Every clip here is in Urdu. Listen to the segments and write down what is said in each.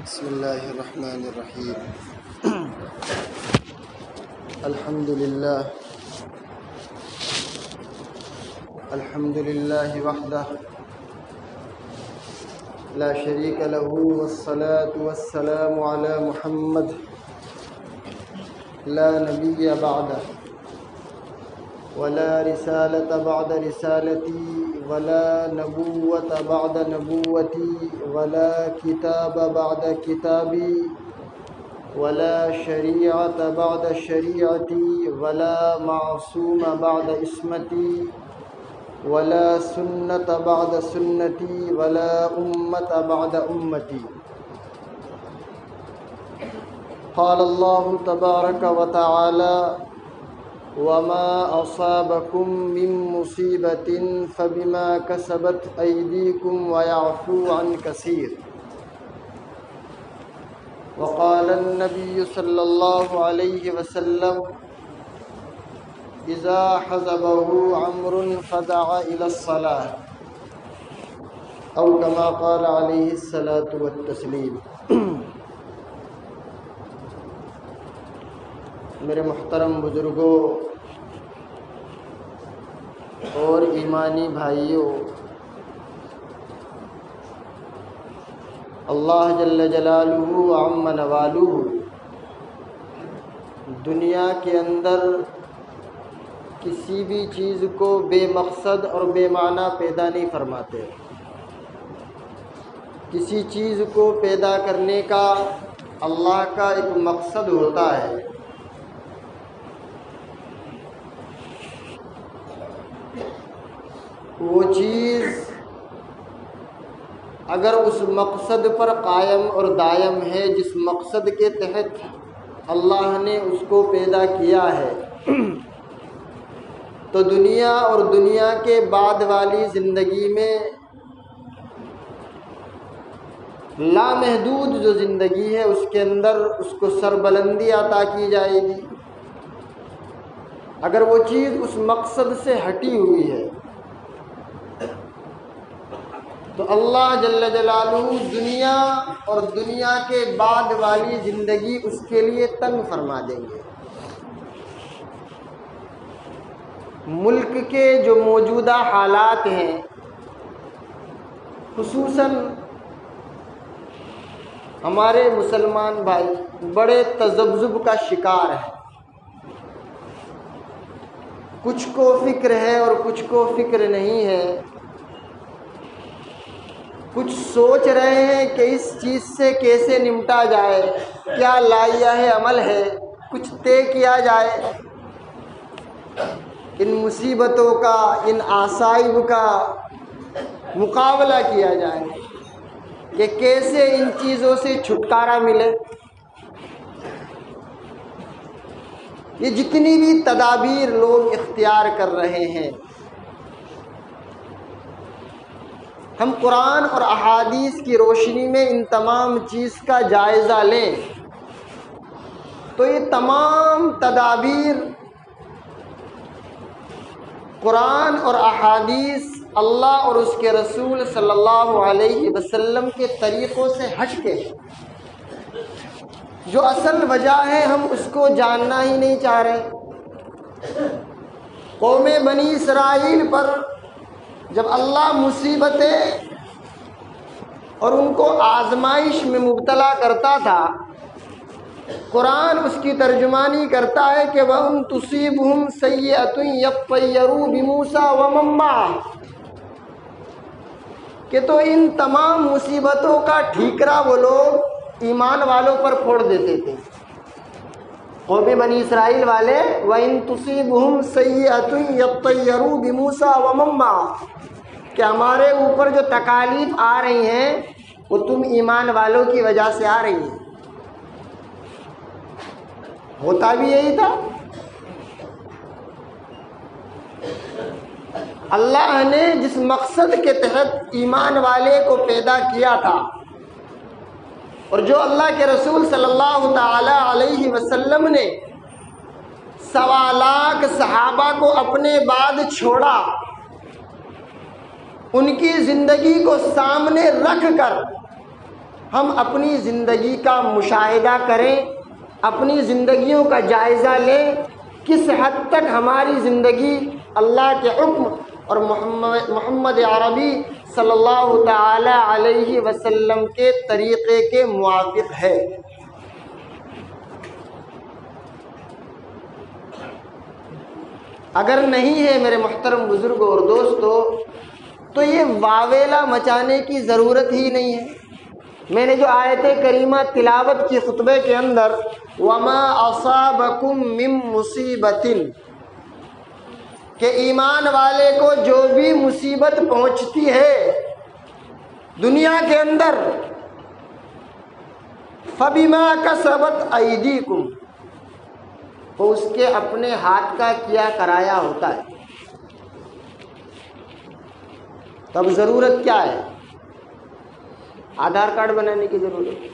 بسم اللہ الرحمن الرحیم الحمد للہ وحدہ لا شریک لہ والصلاة والسلام علی محمد لا نبی بعدہ ولا رسالة بعد رسالتی ولا نبوة بعد نبوتی ولا کتاب بعد کتابی ولا شریعة بعد شریعتی ولا معصوم بعد عصمتی ولا سنة بعد سنتی ولا امة بعد امتی. قال اللہ تبارک وتعالی وما أصابكم من مصيبة فبما كسبت أيديكم ويعفو عن كثير. وقال النبي صلى الله عليه وسلم إذا حزبه أمر فدع إلى الصلاة أو كما قال عليه الصلاة والتسليم. میرے محترم بزرگوں اور ایمانی بھائیوں، اللہ جل جلالہ وعم نوالہ دنیا کے اندر کسی بھی چیز کو بے مقصد اور بے معنی پیدا نہیں فرماتے. کسی چیز کو پیدا کرنے کا اللہ کا ایک مقصد ہوتا ہے. وہ چیز اگر اس مقصد پر قائم اور دائم ہے جس مقصد کے تحت اللہ نے اس کو پیدا کیا ہے، تو دنیا اور دنیا کے بعد والی زندگی میں لامحدود جو زندگی ہے اس کے اندر اس کو سربلندی عطا کی جائے گی. اگر وہ چیز اس مقصد سے ہٹی ہوئی ہے تو اللہ جل جلالہ دنیا اور دنیا کے بعد والی زندگی اس کے لیے تنگ فرما دیں گے. ملک کے جو موجودہ حالات ہیں، خصوصاً ہمارے مسلمان بھائی بڑے تذبذب کا شکار ہیں. کچھ کو فکر ہے اور کچھ کو فکر نہیں ہے. کچھ سوچ رہے ہیں کہ اس چیز سے کیسے نمٹا جائے، کیا لائحہ عمل ہے، کچھ طے کیا جائے، ان مصیبتوں کا، ان عصائب کا مقابلہ کیا جائے کہ کیسے ان چیزوں سے چھٹکارا ملے. یہ جتنی بھی تدابیر لوگ اختیار کر رہے ہیں، ہم قرآن اور احادیث کی روشنی میں ان تمام چیز کا جائزہ لیں تو یہ تمام تدابیر قرآن اور احادیث اللہ اور اس کے رسول صلی اللہ علیہ وسلم کے طریقوں سے ہٹ کے جو اصل وجہ ہے ہم اس کو جاننا ہی نہیں چاہ رہے. قوم بنی اسرائیل پر جب اللہ مصیبتیں اور ان کو آزمائش میں مبتلا کرتا تھا، قرآن اس کی ترجمانی کرتا ہے کہ وَإِن تُصِيبْهُمْ سَيِّئَةٌ يَطَّيَّرُوا بِمُوسَىٰ وَمَن مَّعَهُ، کہ تو ان تمام مصیبتوں کا ٹھیکرا وہ لوگ ایمان والوں پر پھوڑ دیتے تھے. قوم بنی اسرائیل والے وَإِن تُصِيبْهُمْ سَيِّئَةٌ يَطَّيَّرُوا بِمُوسَىٰ وَمَن مَّعَهُ، کہ ہمارے اوپر جو تکالیف آ رہی ہیں وہ تم ایمان والوں کی وجہ سے آ رہی ہیں. ہوتا بھی یہی تھا. اللہ نے جس مقصد کے تحت ایمان والے کو پیدا کیا تھا اور جو اللہ کے رسول صلی اللہ تعالی علیہ وسلم نے 1.25 لاکھ صحابہ کو اپنے بعد چھوڑا، ان کی زندگی کو سامنے رکھ کر ہم اپنی زندگی کا مشاہدہ کریں، اپنی زندگیوں کا جائزہ لیں، کس حد تک ہماری زندگی اللہ کے حکم اور محمد عربی صلی اللہ تعالی علیہ وسلم کے طریقے کے موافق ہے۔ اگر نہیں ہے میرے محترم بزرگوں اور دوستو، تو یہ واویلا مچانے کی ضرورت ہی نہیں ہے۔ میں نے جو آیت کریمہ تلاوت کی خطبے کے اندر وما اصابکم من مصیبت، کہ ایمان والے کو جو بھی مصیبت پہنچتی ہے دنیا کے اندر، فبما کسبت ایدیکم، وہ اس کے اپنے ہاتھ کا کیا کرایا ہوتا ہے۔ تب ضرورت کیا ہے؟ آدھار کارڈ بنانے کی ضرورت ہے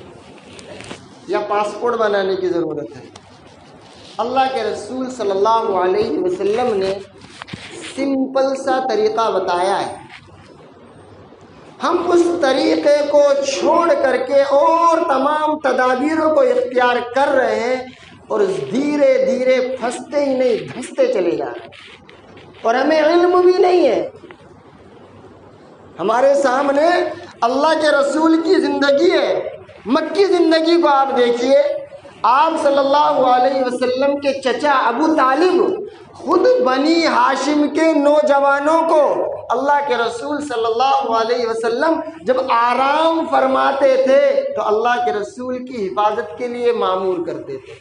یا پاسپورٹ بنانے کی ضرورت ہے؟ اللہ کے رسول صلی اللہ علیہ وسلم نے سمپل سا طریقہ بتایا ہے، ہم اس طریقے کو چھوڑ کر کے اور تمام تدابیروں کو اختیار کر رہے ہیں، اور دھیرے دھیرے پھنستے ہی نہیں دھستے چلے جا رہے ہیں، اور ہمیں علم بھی نہیں ہے۔ ہمارے سامنے اللہ کے رسول کی زندگی ہے، مکی زندگی کو آپ دیکھیے۔ آپ صلی اللہ علیہ وسلم کے چچا ابو طالب خود بنی ہاشم کے نوجوانوں کو اللہ کے رسول صلی اللہ علیہ وسلم جب آرام فرماتے تھے تو اللہ کے رسول کی حفاظت کے لیے مامور کرتے تھے۔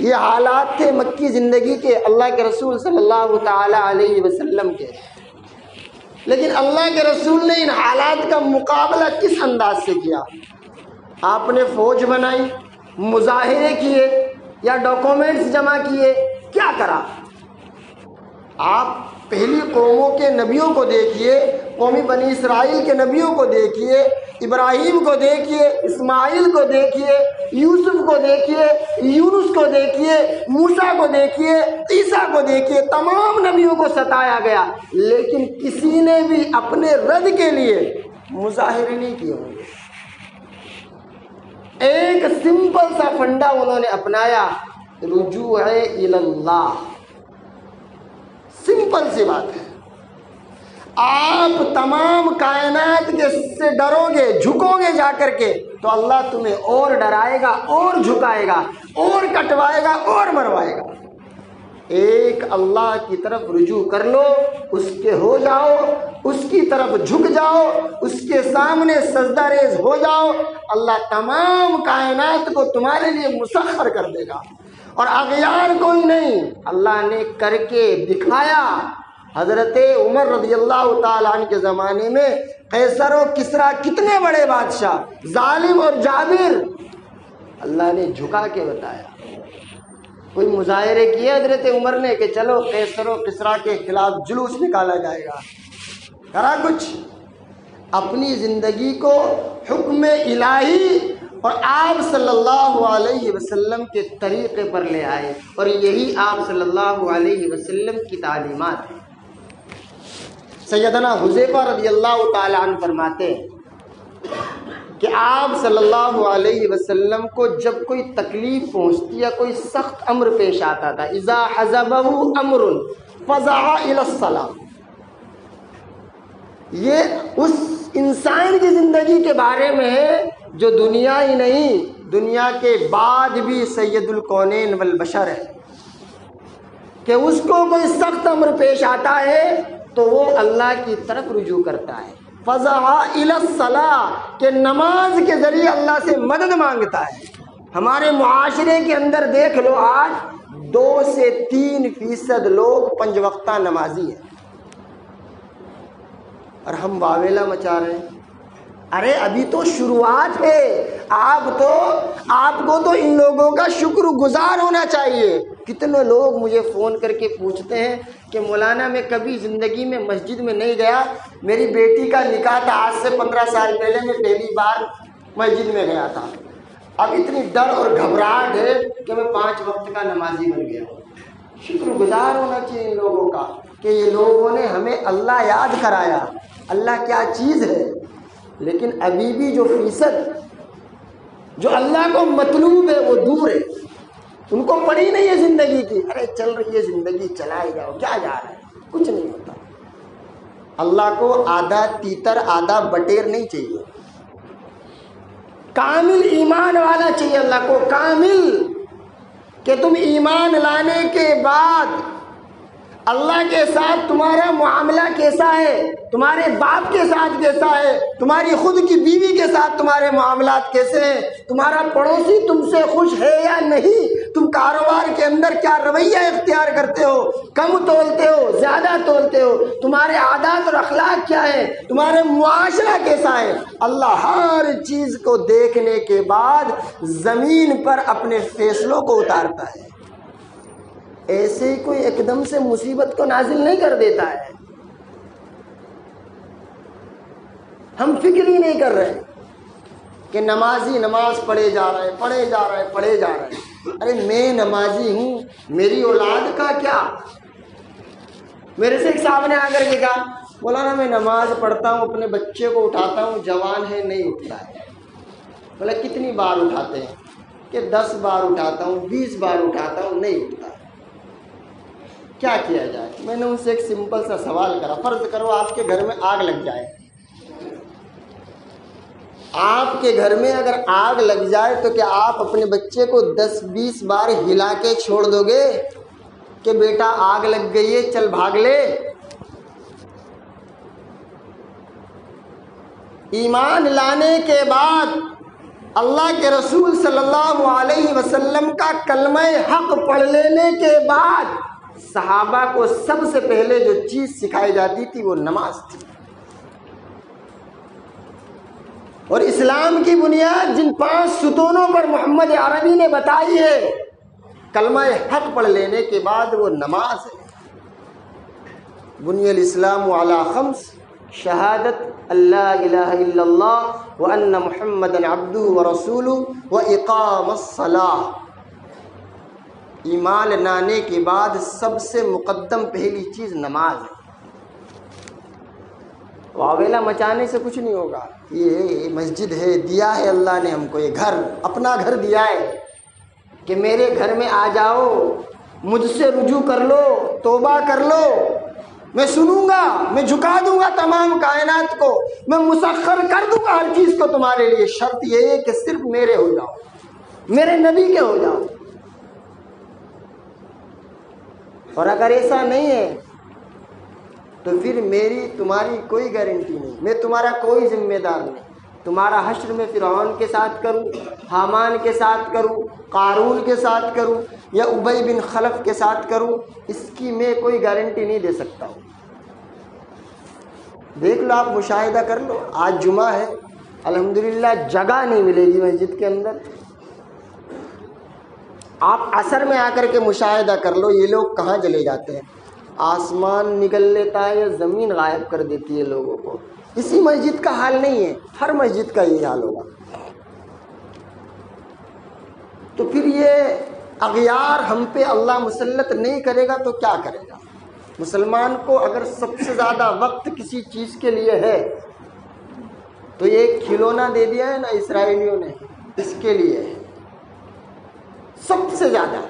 یہ حالات تھے مکی زندگی کے اللہ کے رسول صلی اللہ تعالی علیہ وسلم کے، لیکن اللہ کے رسول نے ان حالات کا مقابلہ کس انداز سے کیا؟ آپ نے فوج بنائی، مظاہرے کیے یا ڈاکومنٹس جمع کیے؟ کیا کرا؟ آپ پہلی قوموں کے نبیوں کو دیکھیے، قومی بنی اسرائیل کے نبیوں کو دیکھیے، ابراہیم کو دیکھیے، اسماعیل کو دیکھیے، یوسف کو دیکھیے، یونس کو دیکھیے، موسیٰ کو دیکھیے، عیسیٰ کو دیکھیے، تمام نبیوں کو ستایا گیا، لیکن کسی نے بھی اپنے رد کے لیے مظاہرے نہیں کیے ہوں گے۔ ایک سمپل سا فنڈا انہوں نے اپنایا، رجوع الی اللہ۔ سمپل سی بات ہے، آپ تمام کائنات کے سے ڈرو گے، جھکو گے جا کر کے، تو اللہ تمہیں اور ڈرائے گا، اور جھکائے گا، اور کٹوائے گا، اور مروائے گا۔ ایک اللہ کی طرف رجوع کر لو، اس کے ہو جاؤ، اس کی طرف جھک جاؤ، اس کے سامنے سجدہ ریز ہو جاؤ، اللہ تمام کائنات کو تمہارے لیے مسخر کر دے گا، اور اغیار کوئی نہیں، اللہ نے کر کے دکھایا۔ حضرت عمر رضی اللہ تعالیٰ عنہ کے زمانے میں قیصر و کسریٰ کتنے بڑے بادشاہ، ظالم اور جابر، اللہ نے جھکا کے بتایا۔ کوئی مظاہرے کیے حضرت عمر نے کہ چلو قیصر و کسریٰ کے خلاف جلوس نکالا جائے گا؟ کرا کچھ؟ اپنی زندگی کو حکم الہی اور آپ صلی اللہ علیہ وسلم کے طریقے پر لے آئے، اور یہی آپ صلی اللہ علیہ وسلم کی تعلیمات ہیں۔ سیدنا حذیفہ رضی اللہ تعالی عنہ فرماتے ہیں کہ آپ صلی اللہ علیہ وسلم کو جب کوئی تکلیف پہنچتی یا کوئی سخت امر پیش آتا تھا، اذا حزبہ امر فزع الی الصلاۃ، یہ اس انسان کی زندگی کے بارے میں ہے جو دنیا ہی نہیں، دنیا کے بعد بھی سید الکونین والبشر ہے، کہ اس کو کوئی سخت امر پیش آتا ہے تو وہ اللہ کی طرف رجوع کرتا ہے، فزع الی الصلاۃ، کہ نماز کے ذریعے اللہ سے مدد مانگتا ہے۔ ہمارے معاشرے کے اندر دیکھ لو، آج 2 سے 3% لوگ 5 وقتہ نمازی ہیں، اور ہم واویلا مچا رہے ہیں۔ ارے ابھی تو شروعات ہے، آپ کو تو ان لوگوں کا شکر گزار ہونا چاہیے۔ کتنے لوگ مجھے فون کر کے پوچھتے ہیں کہ مولانا میں کبھی زندگی میں مسجد میں نہیں گیا، میری بیٹی کا نکاح تھا آج سے 15 سال پہلے، میں پہلی بار مسجد میں گیا تھا، اب اتنی ڈر اور گھبراہٹ ہے کہ میں 5 وقت کا نمازی بن گیا ہوں۔ شکر گزار ہونا چاہیے ان لوگوں کا کہ یہ لوگوں نے ہمیں اللہ یاد کرایا، اللہ کیا چیز ہے۔ لیکن ابھی بھی جو فیصد جو اللہ کو مطلوب ہے وہ دور ہے. ان کو پڑی نہیں ہے زندگی کی. ارے چل رہی ہے زندگی، چلائے جاؤ، کیا جا رہا ہے، کچھ نہیں ہوتا. اللہ کو آدھا تیتر آدھا بٹیر نہیں چاہیے، کامل ایمان والا چاہیے اللہ کو. کامل کہ تم ایمان لانے کے بعد اللہ کے ساتھ تمہارا معاملہ کیسا ہے، تمہارے باپ کے ساتھ کیسا ہے، تمہاری خود کی بیوی کے ساتھ تمہارے معاملات کیسے ہیں، تمہارا پڑوسی تم سے خوش ہے یا نہیں، تم کاروبار کے اندر کیا رویہ اختیار کرتے ہو، کم تولتے ہو، زیادہ تولتے ہو، تمہارے عادات اور اخلاق کیا ہے، تمہارے معاشرہ کیسا ہے. اللہ ہر چیز کو دیکھنے کے بعد زمین پر اپنے فیصلوں کو اتارتا ہے. ایسے ہی کوئی ایک دم سے مصیبت کو نازل نہیں کر دیتا ہے. ہم فکر ہی نہیں کر رہے کہ نمازی نماز پڑھے جا رہا ہے، پڑھے جا رہا ہے، پڑھے جا رہا ہے. ارے میں نمازی ہوں، میری اولاد کا کیا؟ میرے سے ایک صاحب نے آ کر کے کہا، مولانا میں نماز پڑھتا ہوں، اپنے بچے کو اٹھاتا ہوں، جوان ہے نہیں اٹھتا ہے. بولا کتنی بار اٹھاتے ہیں؟ کہ 10 بار اٹھاتا ہوں، 20 بار اٹھاتا ہوں، نہیں اٹھتا. کیا کیا جائے؟ میں نے ان سے ایک سمپل سا سوال کرا. فرض کرو آپ کے گھر میں آگ لگ جائے. آپ کے گھر میں اگر آگ لگ جائے تو کیا آپ اپنے بچے کو 10-20 بار ہلا کے چھوڑ دو گے کہ بیٹا آگ لگ گئی ہے چل بھاگ لے؟ ایمان لانے کے بعد اللہ کے رسول صلی اللہ علیہ وسلم کا کلمہ حق پڑھ لینے کے بعد صحابہ کو سب سے پہلے جو چیز سکھائی جاتی تھی وہ نماز تھی. اور اسلام کی بنیاد جن 5 ستونوں پر محمد عربی نے بتائی ہے، کلمہ حق پڑھ لینے کے بعد وہ نماز ہے. بنی الاسلام علی 5: شہادت اللہ الہ الا اللہ وان محمد عبدہ ورسولہ واقام الصلاۃ. ایمان لانے کے بعد سب سے مقدم پہلی چیز نماز ہے. واویلا مچانے سے کچھ نہیں ہوگا. یہ مسجد ہے، دیا ہے اللہ نے ہم کو، یہ گھر اپنا گھر دیا ہے کہ میرے گھر میں آ جاؤ، مجھ سے رجوع کر لو، توبہ کر لو، میں سنوں گا، میں جھکا دوں گا تمام کائنات کو، میں مسخر کر دوں گا ہر چیز کو تمہارے لیے. شرط یہ ہے کہ صرف میرے ہو جاؤ، میرے نبی کے ہو جاؤ. اور اگر ایسا نہیں ہے تو پھر میری تمہاری کوئی گارنٹی نہیں، میں تمہارا کوئی ذمہ دار نہیں. تمہارا حشر میں فرعون کے ساتھ کروں، حامان کے ساتھ کروں، قارون کے ساتھ کروں یا ابی بن خلف کے ساتھ کروں، اس کی میں کوئی گارنٹی نہیں دے سکتا ہوں. دیکھ لو، آپ مشاہدہ کر لو. آج جمعہ ہے، الحمدللہ جگہ نہیں ملے گی مسجد کے اندر. آپ عصر میں آ کر کے مشاہدہ کر لو، یہ لوگ کہاں چلے جاتے ہیں. آسمان نکل لیتا ہے یا زمین غائب کر دیتی ہے لوگوں کو. اسی مسجد کا حال نہیں ہے، ہر مسجد کا یہی حال ہوگا. تو پھر یہ اغیار ہم پہ اللہ مسلط نہیں کرے گا تو کیا کرے گا؟ مسلمان کو اگر سب سے زیادہ وقت کسی چیز کے لیے ہے تو یہ کھلونا دے دیا ہے نا اسرائیلیوں نے، اس کے لیے ہے سب سے زیادہ.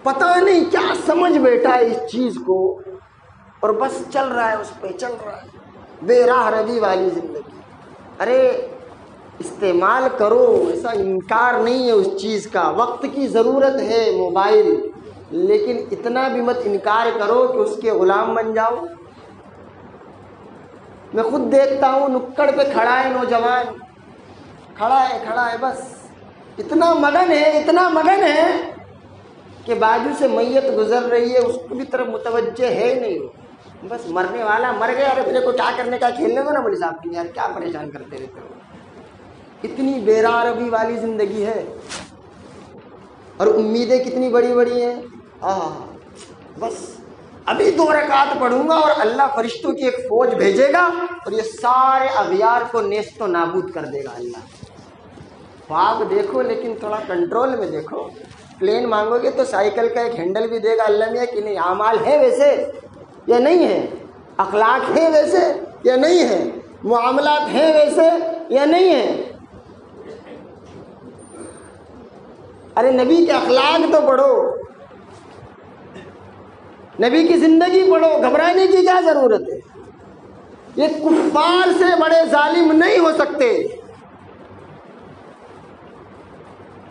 پتہ نہیں کیا سمجھ بیٹھا ہے اس چیز کو اور بس چل رہا ہے، اس پہ چل رہا ہے. بے راہ روی والی زندگی. ارے استعمال کرو، ایسا انکار نہیں ہے اس چیز کا. وقت کی ضرورت ہے موبائل، لیکن اتنا بھی مت انکار کرو کہ اس کے غلام بن جاؤ. میں خود دیکھتا ہوں نکڑ پہ کھڑا ہے نوجوان، کھڑا ہے بس اتنا مگن ہے کہ بازو سے میت گزر رہی ہے، اس کو بھی طرف متوجہ ہے نہیں. بس مرنے والا مر گیا، ارے میرے کو کیا کرنے کا، کھیلنے کو نا مولوی صاحب کی، یار کیا پریشان کرتے رہتے ہو. اتنی بے راہ روی والی زندگی ہے اور امیدیں کتنی بڑی بڑی ہیں. بس ابھی 2 رکعت پڑھوں گا اور اللہ فرشتوں کی ایک فوج بھیجے گا اور یہ سارے اغیار کو نیست و نابود کر دے گا اللہ. خواب دیکھو لیکن تھوڑا کنٹرول میں دیکھو. پلین مانگو گے تو سائیکل کا ایک ہینڈل بھی دے گا اللہ میاں کہ نہیں. اعمال ہے ویسے یا نہیں ہے، اخلاق ہے ویسے یا نہیں ہیں؟ معاملات ہیں ویسے یا نہیں ہیں؟ ارے نبی کے اخلاق تو پڑھو، نبی کی زندگی پڑھو، گھبرانے کی کیا ضرورت ہے؟ یہ کفار سے بڑے ظالم نہیں ہو سکتے۔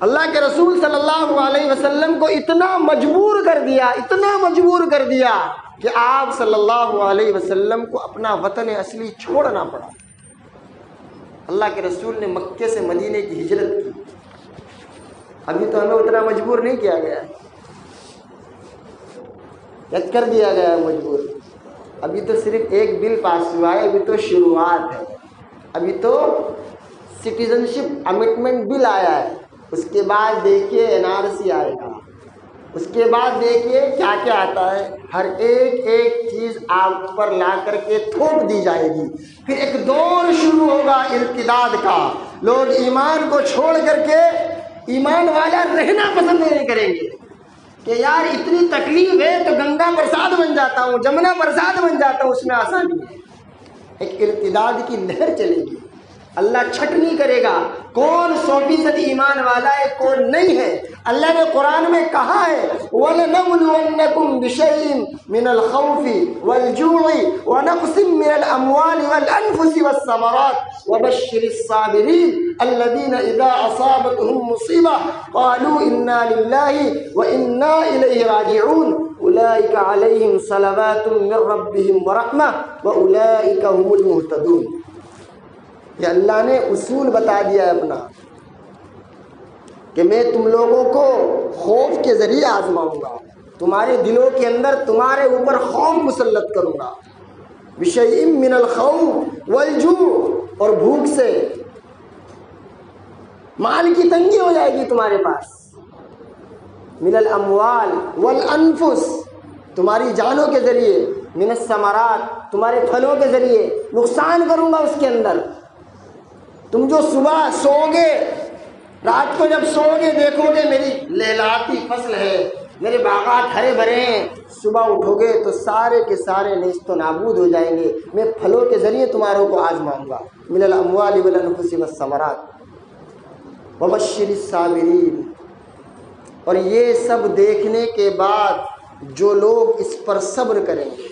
اللہ کے رسول صلی اللہ علیہ وسلم کو اتنا مجبور کر دیا کہ آپ صلی اللہ علیہ وسلم کو اپنا وطن اصلی چھوڑنا پڑا۔ اللہ کے رسول نے مکے سے مدینے کی ہجرت کی۔ ابھی تو ہمیں اتنا مجبور نہیں کیا گیا ہے، یا کر دیا گیا ہے مجبور؟ ابھی تو صرف ایک بل پاس ہوا ہے، ابھی تو شروعات ہے، ابھی تو سٹیزنشپ امنڈمنٹ بل آیا ہے، اس کے بعد دیکھیے NRC آئے گا، اس کے بعد دیکھیے کیا کیا آتا ہے، ہر ایک چیز آپ پر لا کر کے تھوپ دی جائے گی۔ پھر ایک دور شروع ہوگا ارتداد کا، لوگ ایمان کو چھوڑ کر کے ایمان والا رہنا پسند نہیں کریں گے کہ یار اتنی تکلیف ہے تو گنگا پرساد بن جاتا ہوں، جمنا پرساد بن جاتا ہوں، اس میں آسانی ہے۔ ایک ارتداد کی لہر چلے گی، اللہ چھٹنی کرے گا کون 100% ایمان والا ہے کون نہیں ہے۔ اللہ نے قرآن میں کہا ہے وَلَنَبْلُوَنَّكُمْ بِشَيْءٍ مِّنَ الْخَوْفِ وَالْجُوعِ وَنَقْصٍ مِّنَ الْأَمْوَالِ وَالْأَنفُسِ وَالثَّمَرَاتِ وَبَشِّرِ الصَّابِرِينَ الَّذِينَ إِذَا أَصَابَتْهُمْ مُصِيبَةٌ قَالُوا إِنَّا لِلَّهِ وَإِنَّا إِلَيْهِ راجعون أُولَئِكَ عَلَيْهِمْ صَلَوَاتٌ مِّن رَّبِّهِمْ وَرَحْمَةٌ وَأُولَئِكَ هُمُ الْمُهْتَدُونَ۔ یہ اللہ نے اصول بتا دیا ہے اپنا کہ میں تم لوگوں کو خوف کے ذریعے آزماؤں گا، تمہارے دلوں کے اندر تمہارے اوپر خوف مسلط کروں گا، بِشَيْءٍ مِّنَ الْخَوْفِ وَالْجُوعِ، اور بھوک سے، مال کی تنگی ہو جائے گی تمہارے پاس، مِّنَ الْأَمْوَالِ وَالْأَنفُسِ، تمہاری جانوں کے ذریعے، مِّنَ الثَّمَرَاتِ، تمہارے پھلوں کے ذریعے نقصان کروں گا اس کے اندر۔ تم جو صبح سو گے، رات کو جب سو گے دیکھو گے میری لہلاتی فصل ہے، میرے باغات ہرے بھرے ہیں، صبح اٹھو گے تو سارے کے سارے نیست و نابود ہو جائیں گے، میں پھلوں کے ذریعے تمہاروں کو آزماؤں گا، من الاموال والانفس والثمرات وبشر الصابرین۔ اور یہ سب دیکھنے کے بعد جو لوگ اس پر صبر کریں گے،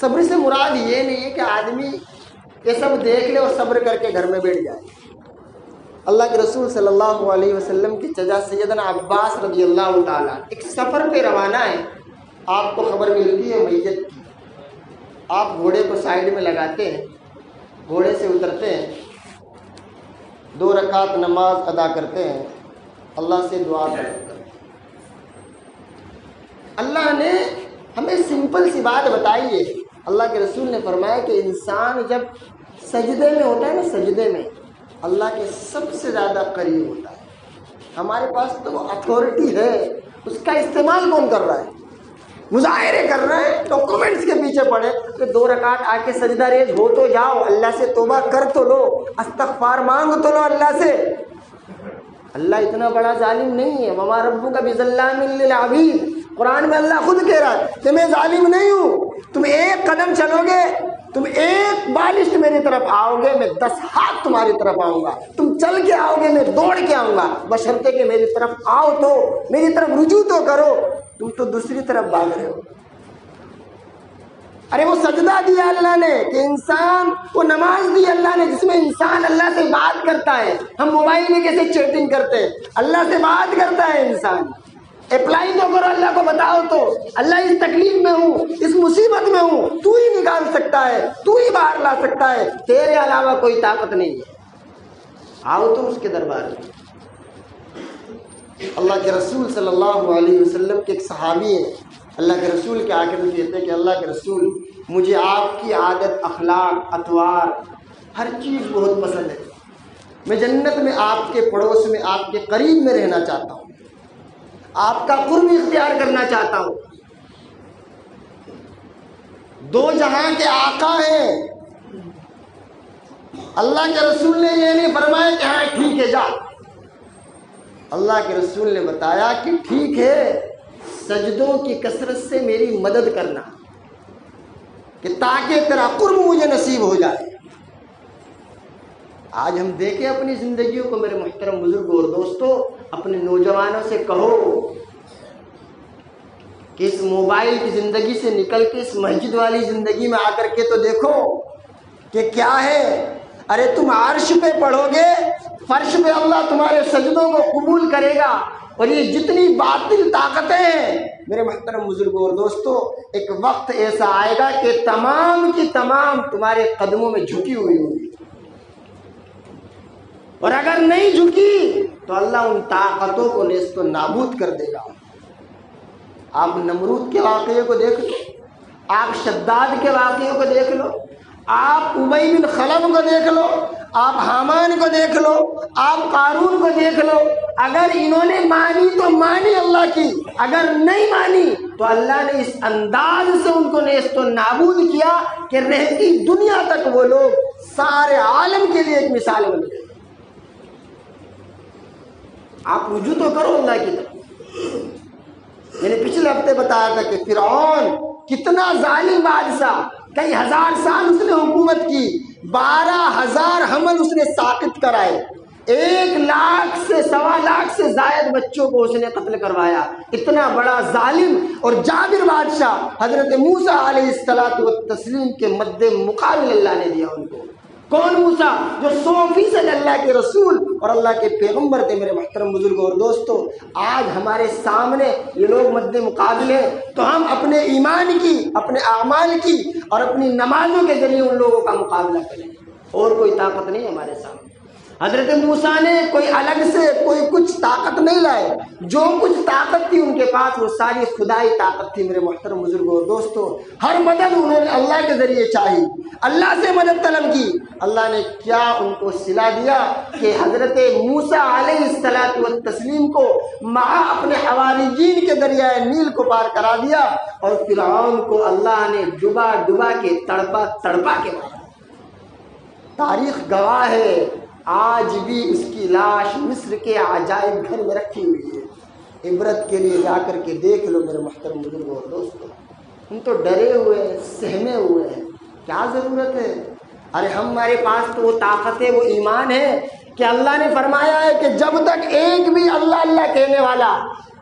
صبر سے مراد یہ نہیں ہے کہ آدمی یہ سب دیکھ لے اور صبر کر کے گھر میں بیٹھ جائے۔ اللہ کے رسول صلی اللہ علیہ وسلم کی چچا سیدنا عباس رضی اللہ تعالیٰ ایک سفر پہ روانہ ہے، آپ کو خبر ملتی ہے میت کی، آپ گھوڑے کو سائیڈ میں لگاتے ہیں، گھوڑے سے اترتے ہیں، 2 رکعت نماز ادا کرتے ہیں، اللہ سے دعا کرتے ہیں۔ اللہ نے ہمیں سمپل سی بات بتائی ہے، اللہ کے رسول نے فرمایا کہ انسان جب سجدے میں ہوتا ہے نا، سجدے میں اللہ کے سب سے زیادہ قریب ہوتا ہے۔ ہمارے پاس تو وہ اتھارٹی ہے، اس کا استعمال کون کر رہا ہے؟ مظاہرے کر رہے ہیں، ڈاکومنٹس کے پیچھے پڑے کہ 2 رکعت آ کے سجدہ ریز ہو تو جاؤ، اللہ سے توبہ کر تو لو، استغفار مانگ تو لو اللہ سے۔ اللہ اتنا بڑا ظالم نہیں ہے، وما ربک بظلام للعبید، قرآن میں اللہ خود کہہ رہا ہے کہ میں ظالم نہیں ہوں، تم ایک قدم چلو گے، تم ایک بالشت میری طرف آؤ گے، میں 10 ہاتھ تمہاری طرف آؤں گا، تم چل کے آؤ گے، میں دوڑ کے آؤں گا، بشرطے کہ میری طرف آؤ تو میری طرف رجوع تو کرو، تم تو دوسری طرف بھاگ رہے ہو۔ ارے وہ سجدہ دیا اللہ نے کہ انسان، وہ نماز دی اللہ نے جس میں انسان اللہ سے بات کرتا ہے۔ ہم موبائل میں کیسے چیٹنگ کرتے ہیں، اللہ سے بات کرتا ہے انسان، اپلائی تو کرو، اللہ کو بتاؤ تو اللہ اس تکلیف میں ہوں، اس مصیبت میں ہوں، تو ہی نکال سکتا ہے، تو ہی باہر لا سکتا ہے، تیرے علاوہ کوئی طاقت نہیں ہے، آؤ تم اس کے دربار میں۔ اللہ کے رسول صلی اللہ علیہ وسلم کے ایک صحابی ہیں، اللہ کے رسول کے آخر میں کہتے ہیں کہ اللہ کے رسول، مجھے آپ کی عادت، اخلاق، اطوار، ہر چیز بہت پسند ہے، میں جنت میں آپ کے پڑوس میں، آپ کے قریب میں رہنا چاہتا ہوں، آپ کا قرب اختیار کرنا چاہتا ہوں۔ 2 جہاں کے آقا ہیں، اللہ کے رسول نے یہ نہیں فرمایا کہ ہاں ٹھیک ہے جا، اللہ کے رسول نے بتایا کہ ٹھیک ہے، سجدوں کی کثرت سے میری مدد کرنا، کہ تاکہ تیرا قرب مجھے نصیب ہو جائے۔ آج ہم دیکھیں اپنی زندگیوں کو میرے محترم بزرگوں اور دوستوں، اپنے نوجوانوں سے کہو کہ اس موبائل کی زندگی سے نکل کے اس مسجد والی زندگی میں آ کر کے تو دیکھو کہ کیا ہے۔ ارے تم عرش پہ پڑھو گے، فرش پہ اللہ تمہارے سجدوں کو قبول کرے گا، اور یہ جتنی باطل طاقتیں ہیں میرے محترم بزرگوں اور دوستوں، ایک وقت ایسا آئے گا کہ تمام کی تمام تمہارے قدموں میں جھکی ہوئی ہوگی، اور اگر نہیں جھکی تو اللہ ان طاقتوں کو نیست و نابود کر دے گا۔ آپ نمرود کے واقعے کو دیکھ لو، آپ شداد کے واقعے کو دیکھ لو، آپ ابی بن خلف کو دیکھ لو، آپ حامان کو دیکھ لو، آپ قارون کو دیکھ لو۔ اگر انہوں نے مانی تو مانی اللہ کی، اگر نہیں مانی تو اللہ نے اس انداز سے ان کو نیست و نابود کیا کہ رہتی دنیا تک وہ لوگ سارے عالم کے لیے ایک مثال بن گئے۔ آپ رجوع تو کرو اللہ کی طرف۔ میں نے پچھلے ہفتے بتایا تھا کہ فرعون کتنا ظالم بادشاہ، کئی ہزار سال اس نے حکومت کی، 12,000 حمل اس نے ساقط کرائے، 1 لاکھ سے 1.25 لاکھ سے زائد بچوں کو اس نے قتل کروایا۔ اتنا بڑا ظالم اور جابر بادشاہ حضرت موسیٰ علیہ السلام کے مد مقابل اللہ نے دیا ان کو۔ کون موسیٰ؟ جو 100% اللہ کے رسول اور اللہ کے پیغمبر تھے میرے محترم بزرگوں اور دوستوں۔ آج ہمارے سامنے یہ لوگ مد مقابل ہیں، تو ہم اپنے ایمان کی، اپنے اعمال کی اور اپنی نمازوں کے ذریعے ان لوگوں کا مقابلہ کریں، اور کوئی طاقت نہیں ہمارے سامنے۔ حضرت موسیٰ نے کوئی الگ سے کوئی کچھ طاقت نہیں لائے، جو کچھ طاقت تھی ان کے پاس وہ ساری خدائی طاقت تھی میرے محترم بزرگوں اور دوستوں۔ ہر مدد انہوں نے اللہ کے ذریعے چاہی، اللہ سے مدد طلب کی۔ اللہ نے کیا ان کو صلہ دیا کہ حضرت موسیٰ علیہ السلام کو مع اپنے حواریین کے دریائے نیل کو پار کرا دیا، اور فرعون کو اللہ نے ڈبا ڈبا کے تڑپا تڑپا کے مارا۔ تاریخ گواہ ہے، آج بھی اس کی لاش مصر کے عجائب گھر میں رکھی ہوئی ہے۔ عبرت کے لیے جا کر کے دیکھ لو میرے محترم بزرگوں اور دوستوں۔ ہم تو ڈرے ہوئے ہیں، سہمے ہوئے ہیں، کیا ضرورت ہے؟ ارے ہمارے پاس تو وہ طاقت ہے، وہ ایمان ہے کہ اللہ نے فرمایا ہے کہ جب تک ایک بھی اللہ اللہ کہنے والا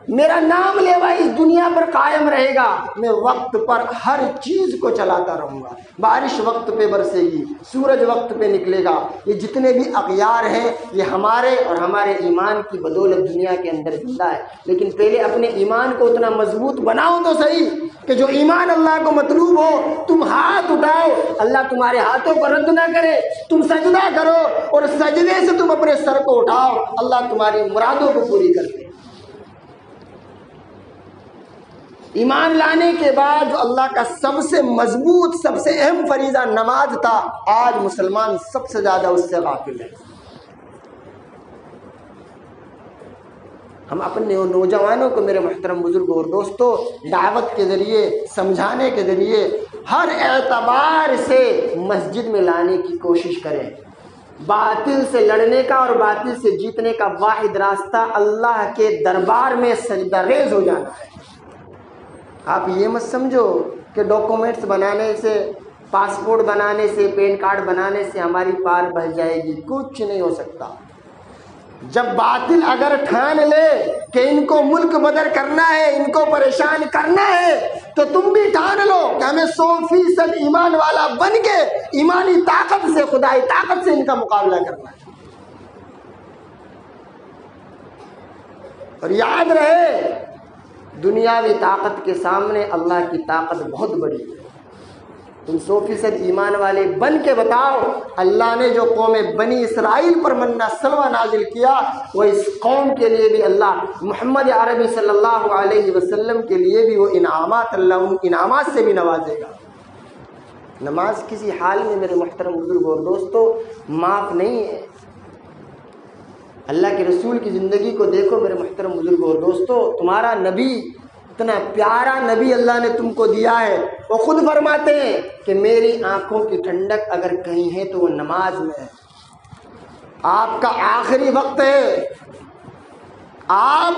میرا نام لے بھائی اس دنیا پر قائم رہے گا، میں وقت پر ہر چیز کو چلاتا رہوں گا۔ بارش وقت پہ برسے گی، سورج وقت پہ نکلے گا۔ یہ جتنے بھی اغیار ہیں یہ ہمارے اور ہمارے ایمان کی بدولت دنیا کے اندر زندہ ہے، لیکن پہلے اپنے ایمان کو اتنا مضبوط بناؤ تو صحیح کہ جو ایمان اللہ کو مطلوب ہو تم ہاتھ اٹھاؤ، اللہ تمہارے ہاتھوں کو رد نہ کرے، تم سجدہ کرو اور سجدے سے تم اپنے سر کو اٹھاؤ، اللہ تمہاری مرادوں کو پوری کر دے۔ ایمان لانے کے بعد جو اللہ کا سب سے مضبوط، سب سے اہم فریضہ نماز تھا، آج مسلمان سب سے زیادہ اس سے غافل ہے۔ ہم اپنے نوجوانوں کو میرے محترم بزرگوں اور دوستوں دعوت کے ذریعے، سمجھانے کے ذریعے ہر اعتبار سے مسجد میں لانے کی کوشش کریں۔ باطل سے لڑنے کا اور باطل سے جیتنے کا واحد راستہ اللہ کے دربار میں سجدہ ریز ہو جانا ہے۔ آپ یہ مت سمجھو کہ ڈاکومنٹس بنانے سے، پاسپورٹ بنانے سے، پین کارڈ بنانے سے ہماری پار بڑھ جائے گی، کچھ نہیں ہو سکتا۔ جب باطل اگر ٹھان لے کہ ان کو ملک بدر کرنا ہے، ان کو پریشان کرنا ہے، تو تم بھی ٹھان لو کہ ہمیں 100% ایمان والا بن کے ایمانی طاقت سے، خدائی طاقت سے ان کا مقابلہ کرنا ہے۔ اور یاد رہے دنیاوی طاقت کے سامنے اللہ کی طاقت بہت بڑی ہے۔ تم 100% ایمان والے بن کے بتاؤ، اللہ نے جو قوم بنی اسرائیل پر منہ سلوہ نازل کیا، وہ اس قوم کے لیے بھی اللہ، محمد عربی صلی اللہ علیہ وسلم کے لیے بھی وہ انعامات، اللہ ان انعامات سے بھی نوازے گا۔ نماز کسی حال میں میرے محترم بزرگوں اور دوستوں معاف نہیں ہے۔ اللہ کے رسول کی زندگی کو دیکھو میرے محترم بزرگوں اور دوستوں، تمہارا نبی، اتنا پیارا نبی اللہ نے تم کو دیا ہے، وہ خود فرماتے ہیں کہ میری آنکھوں کی ٹھنڈک اگر کہیں ہے تو وہ نماز میں ہے۔ آپ کا آخری وقت ہے، آپ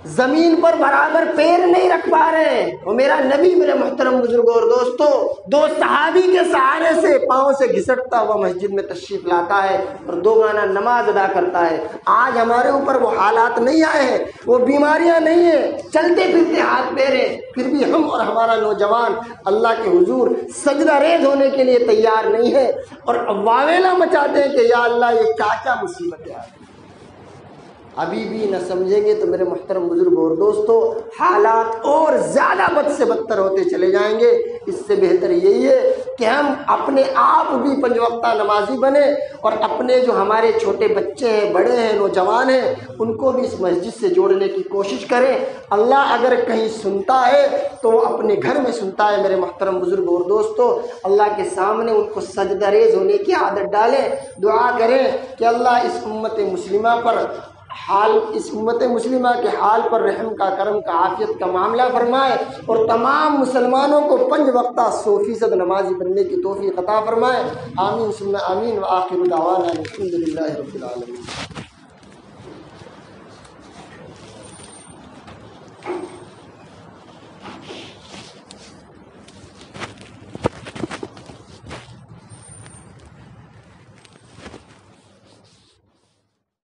زمین پر برابر پیر نہیں رکھ پا رہے ہیں، وہ میرا نبی میرے محترم بزرگوں اور دوستوں 2 صحابی کے سہارے سے پاؤں سے گھسٹتا ہوا مسجد میں تشریف لاتا ہے اور 2 گانا نماز ادا کرتا ہے۔ آج ہمارے اوپر وہ حالات نہیں آئے ہیں، وہ بیماریاں نہیں ہیں، چلتے پھرتے ہاتھ پیر ہیں، پھر بھی ہم اور ہمارا نوجوان اللہ کے حضور سجدہ ریز ہونے کے لیے تیار نہیں ہے اور واویلا مچاتے ہیں کہ یا اللہ یہ کیا مصیبت ہے۔ ابھی بھی نہ سمجھیں گے تو میرے محترم بزرگ اور دوستو حالات اور زیادہ بد سے بدتر ہوتے چلے جائیں گے۔ اس سے بہتر یہی ہے کہ ہم اپنے آپ بھی 5 وقتہ نمازی بنیں اور اپنے جو ہمارے چھوٹے بچے ہیں، بڑے ہیں، نوجوان ہیں، ان کو بھی اس مسجد سے جوڑنے کی کوشش کریں۔ اللہ اگر کہیں سنتا ہے تو وہ اپنے گھر میں سنتا ہے۔ میرے محترم بزرگ اور دوستو اللہ کے سامنے ان کو سجدہ ریز ہونے کی عادت ڈالیں، دعا کریں کہ اللہ اس امت مسلمہ پر اس امت مسلمہ کے حال پر رحم کا، کرم کا، عافیت کا معاملہ فرمائے اور تمام مسلمانوں کو 5 وقتہ 100% نمازی بننے کی توفیق عطا فرمائے۔ آمین ثم آمین، وآخر دعوانا الحمد للہ رب العالمین۔